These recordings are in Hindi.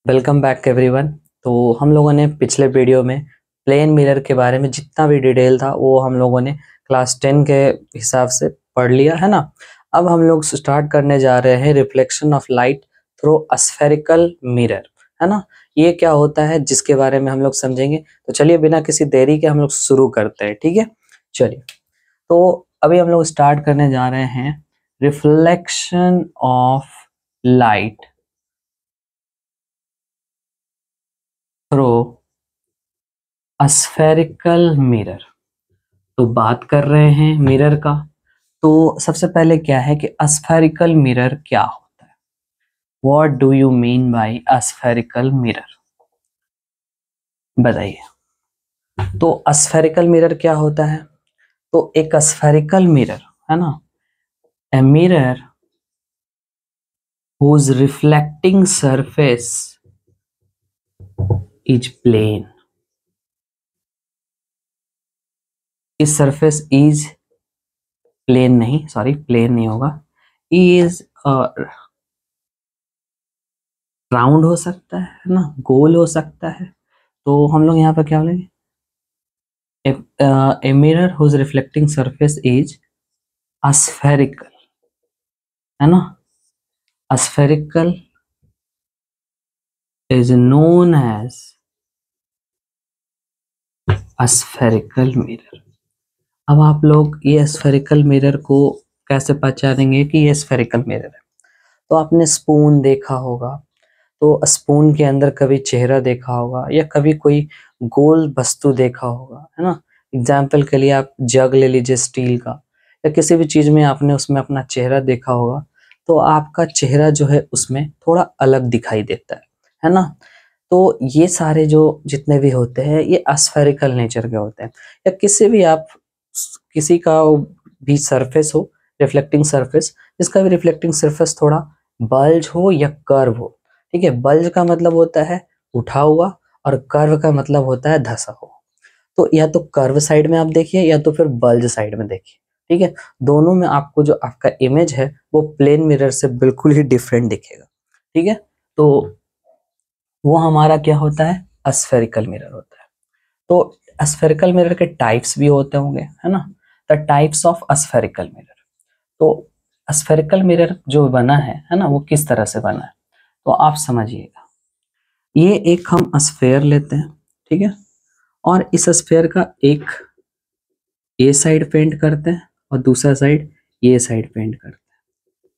Welcome back everyone. तो हम लोगों ने पिछले वीडियो में प्लेन मिरर के बारे में जितना भी डिटेल था वो हम लोगों ने क्लास 10 के हिसाब से पढ़ लिया है ना। अब हम लोग स्टार्ट करने जा रहे हैं reflection of light through a spherical mirror, है ना। ये क्या होता है जिसके बारे में हम लोग समझेंगे। तो चलिए बिना किसी देरी के हम लोग शुरू करते हैं, ठीक है। चलिए, तो अभी हम लोग स्टार्ट करने जा रहे हैं reflection of light through spherical mirror. तो बात कर रहे हैं मिरर का। तो सबसे पहले क्या है कि स्फेरिकल मिरर क्या होता है। What do you mean by spherical mirror, बताइए। तो स्फेरिकल मिरर क्या होता है। तो एक स्फेरिकल मिरर, है ना, a mirror whose reflecting surface is plane, इस सरफेस इज प्लेन नहीं, सॉरी प्लेन नहीं होगा, इज राउंड हो सकता है ना, गोल हो सकता है। तो हम लोग यहाँ पर क्या बोलेंगे, a mirror whose reflecting surface is aspherical, है ना। aspherical is known as aspherical mirror। अब आप लोग ये स्फेरिकल मिरर को कैसे पहचानेंगे कि ये स्फेरिकल मिरर है। तो आपने स्पून देखा होगा, तो स्पून के अंदर कभी चेहरा देखा होगा या कभी कोई गोल वस्तु देखा होगा, है ना। एग्जाम्पल के लिए आप जग ले लीजिए स्टील का, या किसी भी चीज में आपने उसमें अपना चेहरा देखा होगा, तो आपका चेहरा जो है उसमें थोड़ा अलग दिखाई देता है ना। तो ये सारे जो जितने भी होते हैं ये स्फेरिकल नेचर के होते हैं। या किसी भी आप किसी का भी सरफेस हो, रिफ्लेक्टिंग सरफेस, जिसका भी रिफ्लेक्टिंग सरफेस थोड़ा बल्ज हो या कर्व हो, ठीक है। बल्ज का मतलब होता है उठा हुआ और कर्व का मतलब होता है धसा हुआ। तो या तो कर्व साइड में आप देखिए या तो फिर बल्ज साइड में देखिए, ठीक है। दोनों में आपको जो आपका इमेज है वो प्लेन मिरर से बिल्कुल ही डिफरेंट दिखेगा, ठीक है। तो वो हमारा क्या होता है, स्फेरिकल मिरर होता है। तो स्फेरिकल मिरर के टाइप्स भी होते होंगे, है ना। The types of spherical mirror. तो स्फेरिकल मिरर जो बना है ना, वो किस तरह से बना है तो आप समझिएगा। ये एक हम स्फेयर लेते हैं, ठीक है, और इस स्फेयर का एक ए साइड पेंट करते हैं और दूसरा साइड ये साइड पेंट करते हैं,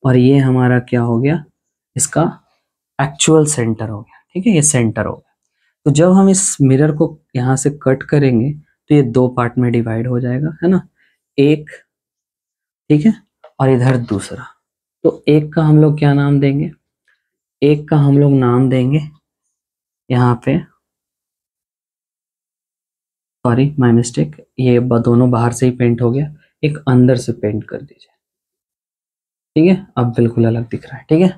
और ये हमारा क्या हो गया, इसका एक्चुअल सेंटर हो गया, ठीक है, ये सेंटर हो गया। तो जब हम इस मिरर को यहाँ से कट करेंगे तो ये दो पार्ट में डिवाइड हो जाएगा, है ना। एक, ठीक है, और इधर दूसरा। तो एक का हम लोग क्या नाम देंगे, एक का हम लोग नाम देंगे यहाँ पे, सॉरी माय मिस्टेक, ये दोनों बाहर से ही पेंट हो गया, एक अंदर से पेंट कर दीजिए, ठीक है। अब बिल्कुल अलग दिख रहा है, ठीक है।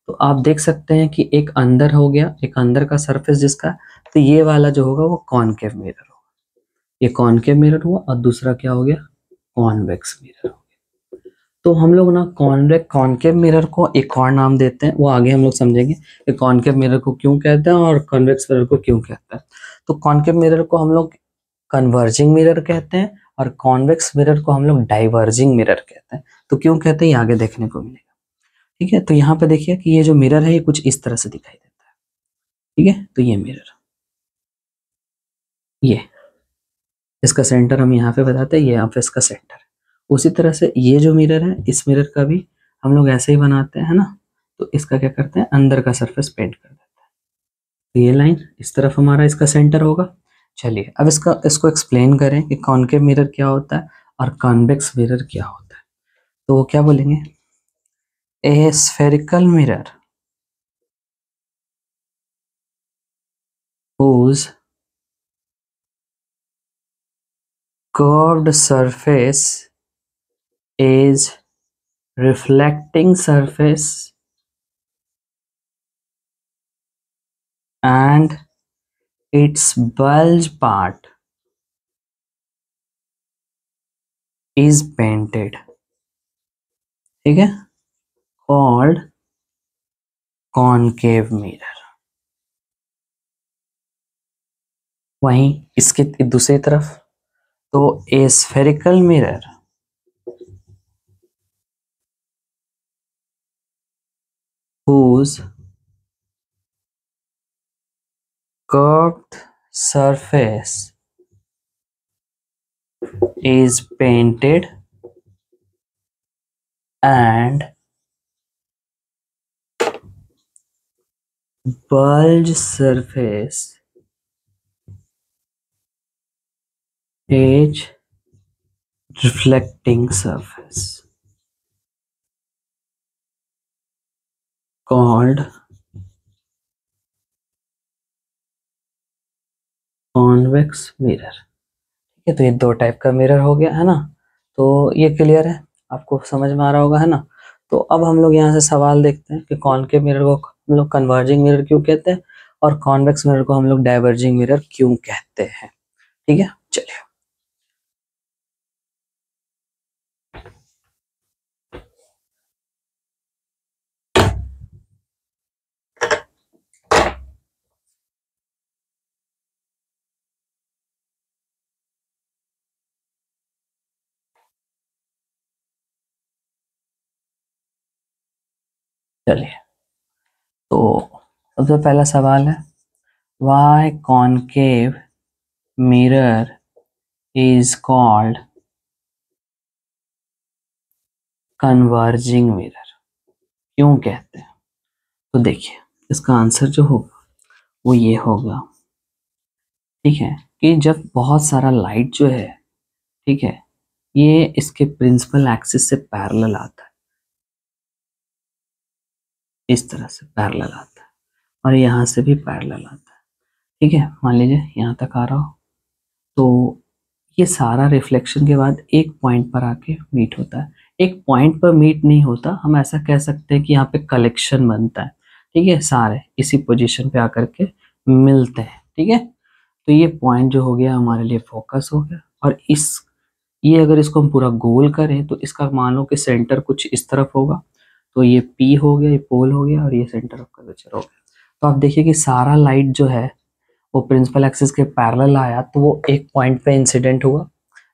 तो आप देख सकते हैं कि एक अंदर हो गया, एक अंदर का सरफेस जिसका, तो ये वाला जो होगा वो कॉनकेव मिरर होगा, ये कॉनकेव मिरर हुआ, और दूसरा क्या हो गया, कॉन्वेक्स मिरर हो गया। तो हम लोग ना कॉनकेव मिरर को एक और नाम देते हैं, वो आगे हम लोग समझेंगे कि कॉनकेव मिरर को क्यों कहते हैं और कॉन्वेक्स मिरर को क्यों कहते हैं। तो कॉनकेव मिरर को हम लोग कन्वर्जिंग मिरर कहते हैं और कॉन्वेक्स मिरर को हम लोग डाइवर्जिंग मिरर कहते हैं। तो क्यों कहते हैं ये आगे देखने को मिलेगा, ठीक है। तो यहाँ पे देखिए कि ये जो मिरर है ये कुछ इस तरह से दिखाई देता है, ठीक है। तो ये मिरर, ये इसका सेंटर हम यहाँ पे बताते हैं, ये यहाँ पे इसका सेंटर है। उसी तरह से ये जो मिरर है, इस मिरर का भी हम लोग ऐसे ही बनाते हैं, है ना। तो इसका क्या करते हैं, अंदर का सरफेस पेंट कर देते हैं। तो ये लाइन इस तरफ हमारा इसका सेंटर होगा। चलिए अब इसको एक्सप्लेन करें कि कॉनकेव मिरर क्या होता है और कॉन्वेक्स मिरर क्या होता है। तो वो क्या बोलेंगे, ए spherical mirror whose curved surface is reflecting surface and its bulge part is painted, ठीक है, called concave mirror। वहीं इसके दूसरी तरफ, तो ए spherical mirror whose curved surface is painted and bulge surface is reflecting surface called convex mirror. ठीक है, तो ये दो टाइप का मिरर हो गया है ना। तो ये क्लियर है, आपको समझ में आ रहा होगा है ना। तो अब हम लोग यहाँ से सवाल देखते हैं कि कॉनकेव मिरर को हम लोग कन्वर्जिंग मिरर क्यों कहते हैं और कॉन्वेक्स मिरर को हम लोग डाइवर्जिंग मिरर क्यों कहते हैं। ठीक है, चलिए। चलिए, तो सबसे पहला सवाल है, why concave mirror is called converging mirror, क्यों कहते हैं। तो देखिए, इसका आंसर जो होगा वो ये होगा, ठीक है, कि जब बहुत सारा लाइट जो है, ठीक है, ये इसके प्रिंसिपल एक्सिस से पैरेलल आता है, इस तरह से पैरेलल आता है और यहाँ से भी पैरेलल आता है। ठीक है, मान लीजिए यहाँ तक आ रहा हो, तो ये सारा रिफ्लेक्शन के बाद एक पॉइंट पर आके मीट होता है। एक पॉइंट पर मीट नहीं होता, हम ऐसा कह सकते हैं कि यहाँ पे कलेक्शन बनता है। ठीक है, सारे इसी पोजीशन पे आकर के मिलते हैं। ठीक है, तो ये पॉइंट जो हो गया हमारे लिए फोकस हो गया। और ये अगर इसको हम पूरा गोल करें तो इसका मान लो कि सेंटर कुछ इस तरफ होगा, तो ये पी हो गया, ये पोल हो गया और ये सेंटर ऑफ कर्वेचर हो गया। तो आप देखिए कि सारा लाइट जो है वो प्रिंसिपल एक्सिस के पैरेलल आया, तो वो एक पॉइंट पे इंसिडेंट हुआ,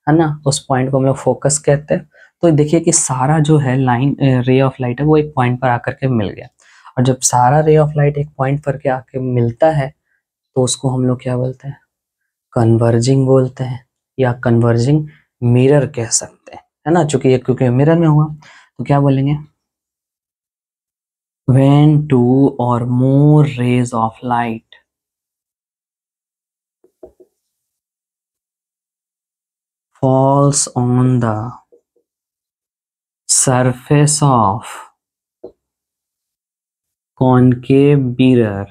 है ना। उस पॉइंट को हम लोग फोकस कहते हैं। तो देखिए कि सारा जो है लाइन रे ऑफ लाइट है वो एक पॉइंट पर आकर के मिल गया। और जब सारा रे ऑफ लाइट एक पॉइंट पर के आके मिलता है तो उसको हम लोग क्या बोलते हैं, कन्वर्जिंग बोलते हैं या कन्वर्जिंग मिरर कह सकते हैं, है ना। चूंकि ये क्योंकि मिरर में हुआ तो क्या बोलेंगे, when two or more rays of light falls on the surface of concave mirror,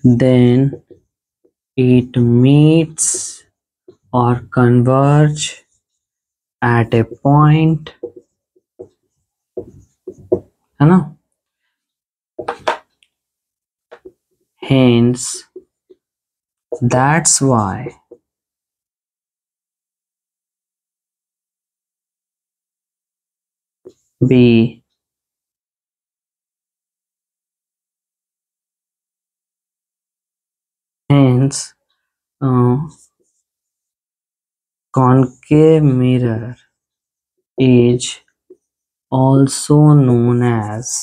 then it meets or converge at a point, है ना। Hence that's why we hence concave mirror is also known as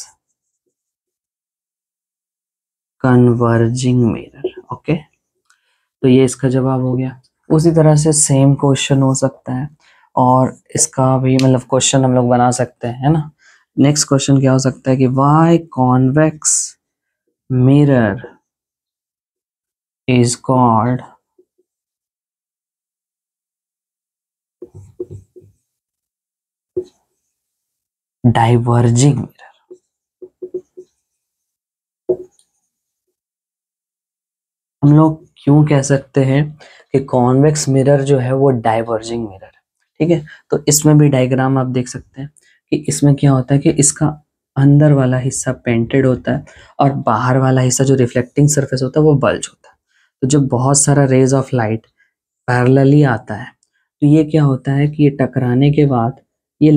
converging mirror. Okay, तो ये इसका जवाब हो गया। उसी तरह से सेम क्वेश्चन हो सकता है और इसका भी मतलब क्वेश्चन हम लोग बना सकते हैं, है ना। नेक्स्ट क्वेश्चन क्या हो सकता है कि why convex mirror is called diverging mirror. हम लोग क्यों कह सकते हैं कि कॉन्वेक्स मिरर जो है वो डाइवर्जिंग मिरर है। ठीक है, तो इसमें भी डायग्राम आप देख सकते हैं कि इसमें क्या होता है कि इसका अंदर वाला हिस्सा पेंटेड होता है और बाहर वाला हिस्सा जो रिफ्लेक्टिंग सरफेस होता है वो बल्ज होता है। तो जब बहुत सारा रेज ऑफ लाइट पैरेलली आता है तो ये क्या होता है कि ये टकराने के बाद ये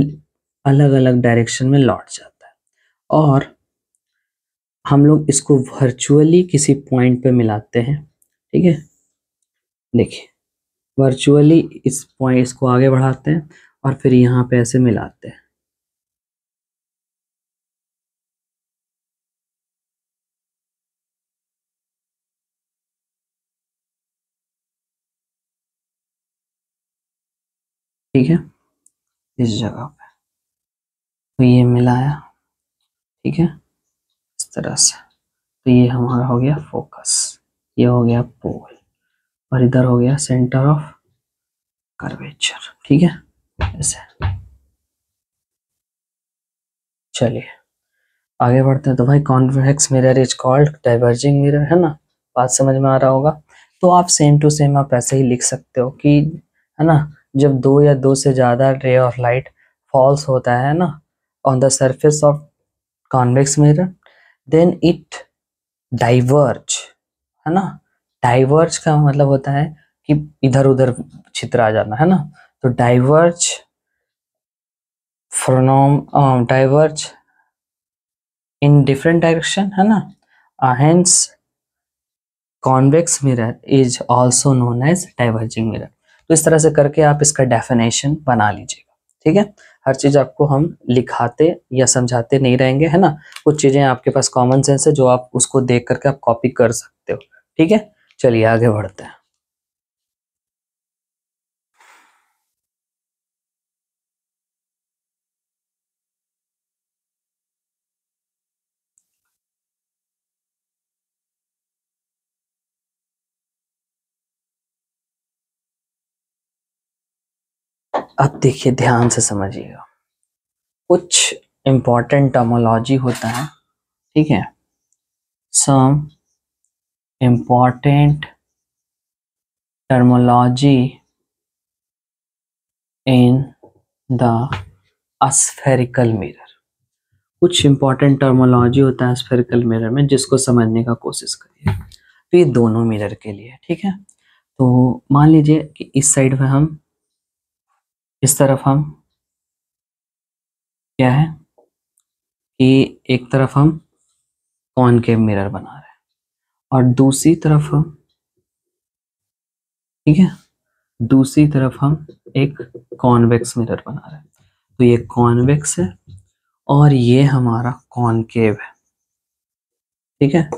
अलग अलग डायरेक्शन में लौट जाता है और हम लोग इसको वर्चुअली किसी पॉइंट पे मिलाते हैं, ठीक है। देखिए वर्चुअली इस पॉइंट इसको आगे बढ़ाते हैं और फिर यहाँ पे ऐसे मिलाते हैं। ठीक है, इस जगह पे तो ये मिलाया, ठीक है, इस तरह से। तो ये हमारा हो गया फोकस, ये हो गया पोल, और इधर हो गया सेंटर ऑफ कर्वेचर, ठीक है, ऐसे। चलिए आगे बढ़ते हैं। तो भाई convex mirror is called diverging mirror, है ना, बात समझ में आ रहा होगा। तो आप सेम टू सेम आप ऐसे ही लिख सकते हो कि, है ना, जब दो या दो से ज्यादा रे ऑफ लाइट फॉल्स होता है ना on the surface of convex mirror, then it diverge, है ना। डाइवर्ज का मतलब होता है कि इधर उधर छितर आ जाना, है ना। तो diverge from diverge in different direction, है ना, hence convex mirror is also known as diverging mirror. तो इस तरह से करके आप इसका डेफिनेशन बना लीजिएगा, ठीक है। हर चीज आपको हम लिखाते या समझाते नहीं रहेंगे, है ना। कुछ चीजें आपके पास कॉमन सेंस है जो आप उसको देख करके आप कॉपी कर सकते हो, ठीक है। चलिए आगे बढ़ते हैं। अब देखिए ध्यान से समझिएगा, कुछ इंपॉर्टेंट टर्मोलॉजी होता है, ठीक है। Some important terminology in the spherical mirror. कुछ इंपॉर्टेंट टर्मोलॉजी होता है स्फेरिकल मिरर में, जिसको समझने का कोशिश करिए। तो ये दोनों मिरर के लिए, ठीक है। तो मान लीजिए कि इस साइड में हम, इस तरफ हम क्या है कि एक तरफ हम कॉनकेव मिरर बना रहे हैं और दूसरी तरफ हम, ठीक है, दूसरी तरफ हम एक कॉन्वेक्स मिरर बना रहे हैं। तो ये कॉन्वेक्स है और ये हमारा कॉनकेव है, ठीक है।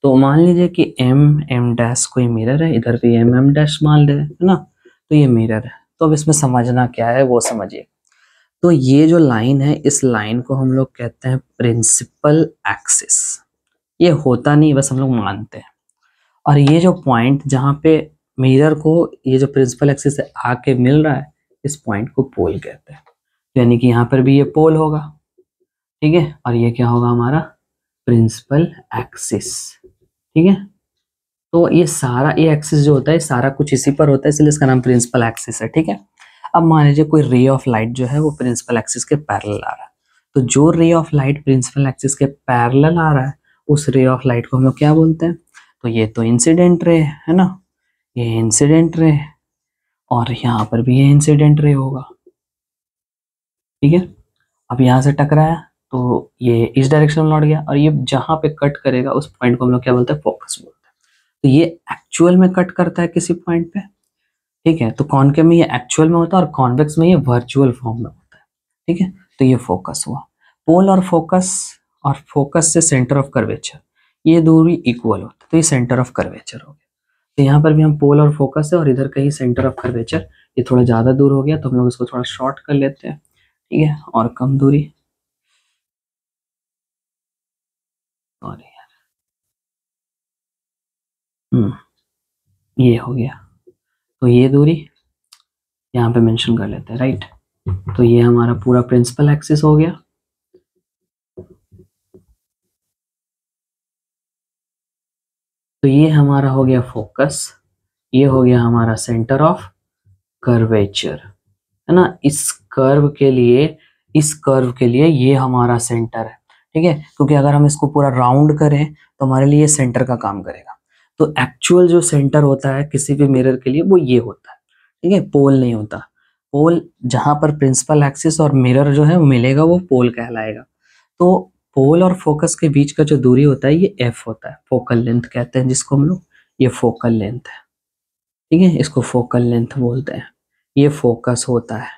तो मान लीजिए कि एम एम डैश कोई मिरर है, इधर भी एम एम डैश मान ले, है ना। तो ये मिरर है। तो अब इसमें समझना क्या है वो समझिए। तो ये जो लाइन है, इस लाइन को हम लोग कहते हैं प्रिंसिपल एक्सिस। ये होता नहीं, बस हम लोग मानते हैं। और ये जो पॉइंट जहाँ पे मिरर को ये जो प्रिंसिपल एक्सिस से आके मिल रहा है, इस पॉइंट को पोल कहते हैं। यानी कि यहाँ पर भी ये पोल होगा, ठीक है, और ये क्या होगा हमारा प्रिंसिपल एक्सिस, ठीक है। तो ये सारा, ये एक्सिस जो होता है सारा कुछ इसी पर होता है, इसलिए इसका नाम प्रिंसिपल एक्सिस है, ठीक है। अब मान लीजिए कोई रे ऑफ लाइट जो है वो प्रिंसिपल एक्सिस के पैरेलल आ रहा है। तो जो ray of light principal axis के पैरेलल आ रहा है, उस रे ऑफ लाइट को हम लोग क्या बोलते हैं? तो ये तो इंसिडेंट रे है ना, ये इंसिडेंट रे, और यहाँ पर भी ये इंसिडेंट रे होगा, ठीक है। अब यहाँ से टकराया तो ये इस डायरेक्शन में लौट गया, और ये जहाँ पे कट करेगा उस पॉइंट को हम लोग क्या बोलते हैं? फोकस बोलते हैं। तो ये एक्चुअल में कट करता है किसी पॉइंट पे, ठीक है। तो कॉनकेव में ये एक्चुअल में होता है और कॉन्वेक्स में ये वर्चुअल फॉर्म में होता है, ठीक है। तो ये फोकस हुआ। पोल और फोकस से सेंटर ऑफ कर्वेचर, ये दूरी इक्वल होता है, तो ये सेंटर ऑफ कर्वेचर हो गया। तो यहाँ पर भी हम पोल और फोकस है और इधर कहीं सेंटर ऑफ कर्वेचर, ये थोड़ा ज़्यादा दूर हो गया तो हम लोग इसको थोड़ा शॉर्ट कर लेते हैं, ठीक है, और कम दूरी, और ये हो गया। तो ये दूरी यहाँ पे मेंशन कर लेते हैं, राइट। तो ये हमारा पूरा प्रिंसिपल एक्सिस हो गया। तो ये हमारा हो गया फोकस, ये हो गया हमारा सेंटर ऑफ कर्वेचर, है ना। इस कर्व के लिए ये हमारा सेंटर है, ठीक है, क्योंकि अगर हम इसको पूरा राउंड करें तो हमारे लिए सेंटर का काम करेगा। तो एक्चुअल जो सेंटर होता है किसी भी मिरर के लिए वो ये होता है, ठीक है, पोल नहीं होता। पोल जहां पर प्रिंसिपल एक्सिस और मिरर जो है वो मिलेगा वो पोल कहलाएगा। तो पोल और फोकस के बीच का जो दूरी होता है ये f होता है, फोकल लेंथ कहते हैं जिसको हम लोग, ये फोकल लेंथ है, ठीक है, इसको फोकल लेंथ बोलते हैं। ये फोकस होता है,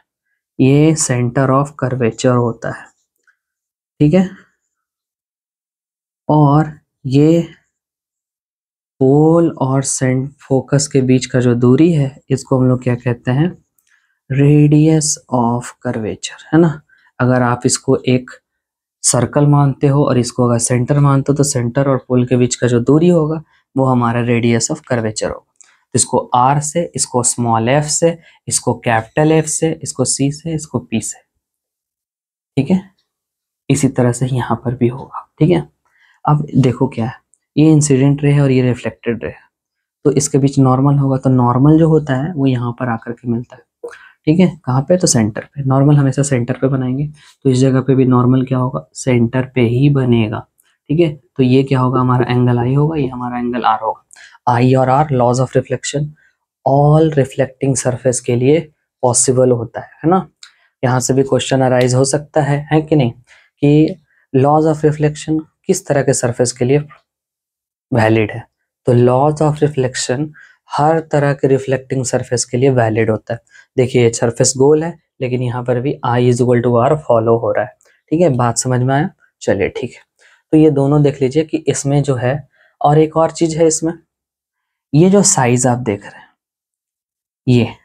ये सेंटर ऑफ कर्वेचर होता है, ठीक है। और ये पोल और फोकस के बीच का जो दूरी है इसको हम लोग क्या कहते हैं, रेडियस ऑफ कर्वेचर, है ना। अगर आप इसको एक सर्कल मानते हो और इसको अगर सेंटर मानते हो तो सेंटर और पोल के बीच का जो दूरी होगा वो हमारा रेडियस ऑफ कर्वेचर होगा। तो इसको आर से, इसको स्मॉल एफ से, इसको कैपिटल एफ से, इसको सी से, इसको पी से, ठीक है। इसी तरह से यहाँ पर भी होगा, ठीक है। अब देखो क्या है, ये इंसिडेंट रे है और ये रिफ्लेक्टेड रे है, तो इसके बीच नॉर्मल होगा, तो नॉर्मल जो होता है वो यहाँ पर आकर के मिलता है, ठीक है। कहाँ पे, तो सेंटर पे। नॉर्मल हमेशा सेंटर पे बनाएंगे, तो इस जगह पे भी नॉर्मल क्या होगा, सेंटर पे ही बनेगा, ठीक है। तो ये क्या होगा, हमारा एंगल आई होगा, ये हमारा एंगल आर होगा। आई और R laws of reflection all reflecting surface के लिए पॉसिबल होता है ना। यहाँ से भी क्वेश्चन अराइज हो सकता है कि नहीं, कि लॉज ऑफ रिफ्लेक्शन किस तरह के सरफेस के लिए वैलिड है। तो लॉज ऑफ रिफ्लेक्शन हर तरह के रिफ्लेक्टिंग सरफेस के लिए वैलिड होता है। देखिए सरफेस गोल है, लेकिन यहाँ पर भी I is equal to R follow हो रहा है, ठीक है। बात समझ में आया, चलिए ठीक है। तो ये दोनों देख लीजिए कि इसमें जो है, और एक और चीज है इसमें, ये जो साइज आप देख रहे हैं,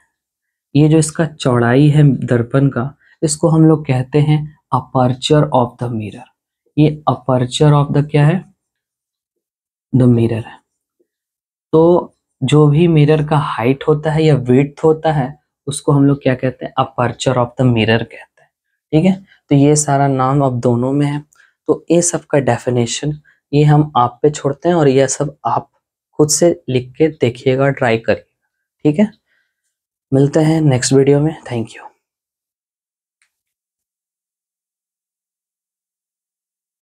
ये जो इसका चौड़ाई है दर्पण का, इसको हम लोग कहते हैं अपर्चर ऑफ द मिरर। ये अपर्चर ऑफ द क्या है, द मिरर है। तो जो भी मिरर का हाइट होता है या विड्थ होता है उसको हम लोग क्या कहते हैं, अपर्चर ऑफ द मिरर कहते हैं, ठीक है। तो ये सारा नाम अब दोनों में है, तो ये सब का डेफिनेशन ये हम आप पे छोड़ते हैं और ये सब आप खुद से लिख के देखिएगा, ट्राई करिएगा, ठीक है। मिलते हैं नेक्स्ट वीडियो में, थैंक यू।